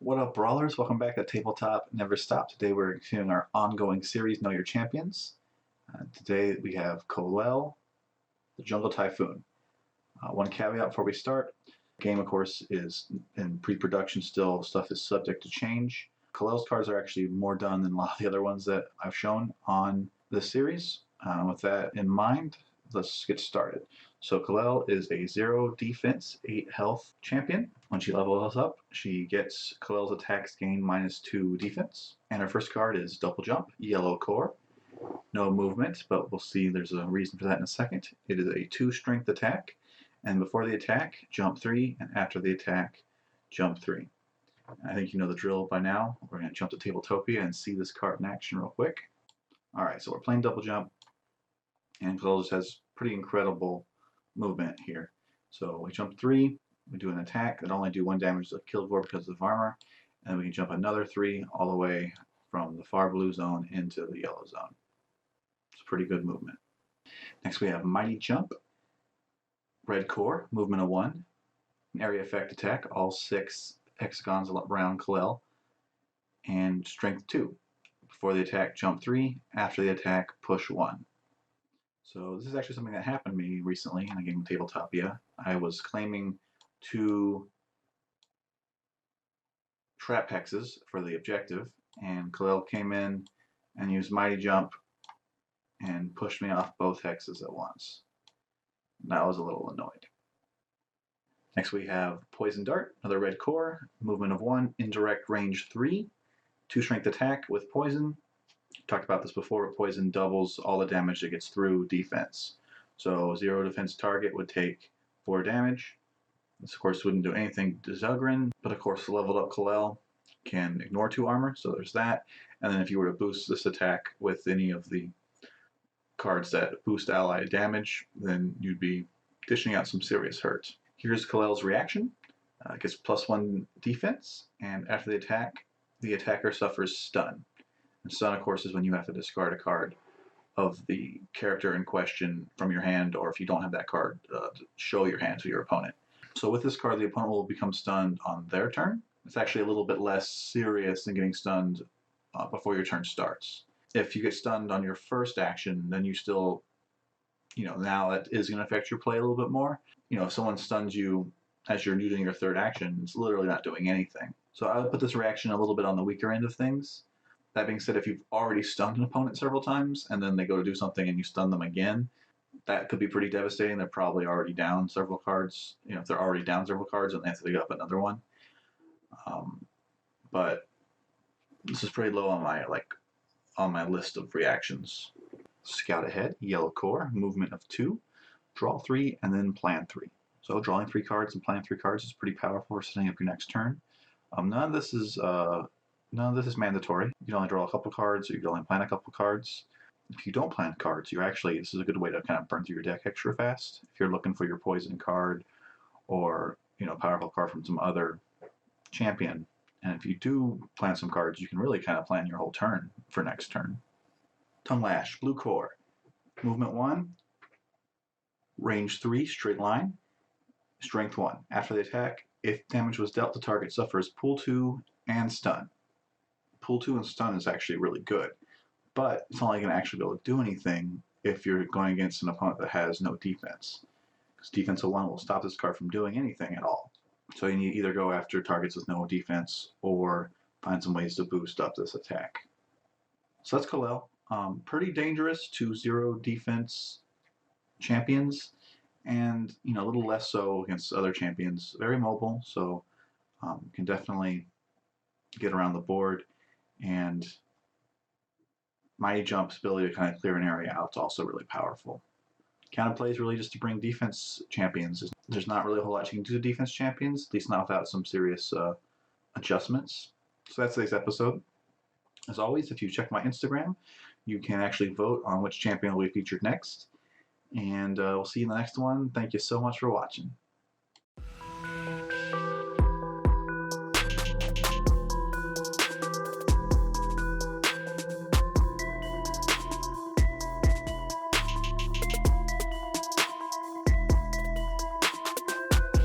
What up, Brawlers? Welcome back to Tabletop Never Stop. Today we're continuing our ongoing series, Know Your Champions. Today we have Kol'el the Jungle Typhoon. One caveat before we start. The game, of course, is in pre-production still. Stuff is subject to change. Kol'el's cards are actually more done than a lot of the other ones that I've shown on this series. With that in mind, let's get started. So Kol'el is a 0 defense, 8 health champion. When she levels up, she gets Kol'el's attacks gain -2 defense. And her first card is Double Jump, Yellow Core. No movement, but we'll see there's a reason for that in a second. It is a 2 strength attack. And before the attack, jump 3. And after the attack, jump 3. I think you know the drill by now. We're going to jump to Tabletopia and see this card in action real quick. Alright, so we're playing Double Jump. And Kol'el just has pretty incredible movement here. So we jump 3, we do an attack that only do 1 damage to kill board because of armor, and then we can jump another 3 all the way from the far blue zone into the yellow zone. It's pretty good movement. Next we have Mighty Jump, Red Core, movement of 1, an area effect attack, all 6 hexagons around Kol'el, and strength 2. Before the attack, jump 3, after the attack, push 1. So this is actually something that happened to me recently in a game of Tabletopia. I was claiming 2 trap hexes for the objective, and Kol'el came in and used Mighty Jump and pushed me off both hexes at once. And I was a little annoyed. Next we have Poison Dart, another red core, movement of 1, indirect range 3, 2 strength attack with poison. Talked about this before, but poison doubles all the damage that gets through defense. So 0 defense target would take 4 damage. This of course wouldn't do anything to Zugrin, but of course the leveled up Kol'el can ignore 2 armor, so there's that. And then if you were to boost this attack with any of the cards that boost ally damage, then you'd be dishing out some serious hurt. Here's Kol'el's reaction. It gets +1 defense, and after the attack, the attacker suffers stun. And stun, of course, is when you have to discard a card of the character in question from your hand, or if you don't have that card, show your hand to your opponent. So with this card, the opponent will become stunned on their turn. It's actually a little bit less serious than getting stunned before your turn starts. If you get stunned on your first action, then you still, now that is going to affect your play a little bit more. If someone stuns you as you're doing your third action, it's literally not doing anything. So I would put this reaction a little bit on the weaker end of things. That being said, if you've already stunned an opponent several times and then they go to do something and you stun them again, that could be pretty devastating. They're probably already down several cards. If they're already down several cards, then they have to dig up another one. But this is pretty low on my list of reactions. Scout ahead, yellow core, movement of 2, draw 3, and then plan 3. So drawing 3 cards and planning 3 cards is pretty powerful for setting up your next turn. None of this is mandatory. You can only draw a couple cards, or you can only plan a couple cards. If you don't plan cards, this is a good way to kind of burn through your deck extra fast. If you're looking for your poison card, or powerful card from some other champion, and if you do plan some cards, you can really kind of plan your whole turn for next turn. Tongue Lash, blue core, movement 1, range 3, straight line, strength 1. After the attack, if damage was dealt, the target suffers pull 2 and stun. Pull 2 and stun is actually really good, but it's only going to actually be able to do anything if you're going against an opponent that has no defense, because defense of 1 will stop this card from doing anything at all. So you need to either go after targets with no defense or find some ways to boost up this attack. So that's Kol'el. Pretty dangerous to 0 defense champions, and a little less so against other champions. Very mobile, so can definitely get around the board. And Mighty Jump's ability to kind of clear an area out is also really powerful. Counter play is really just to bring defense champions. There's not really a whole lot you can do to defense champions, at least not without some serious adjustments. So that's today's episode. As always, if you check my Instagram, you can actually vote on which champion will be featured next. And we'll see you in the next one. Thank you so much for watching.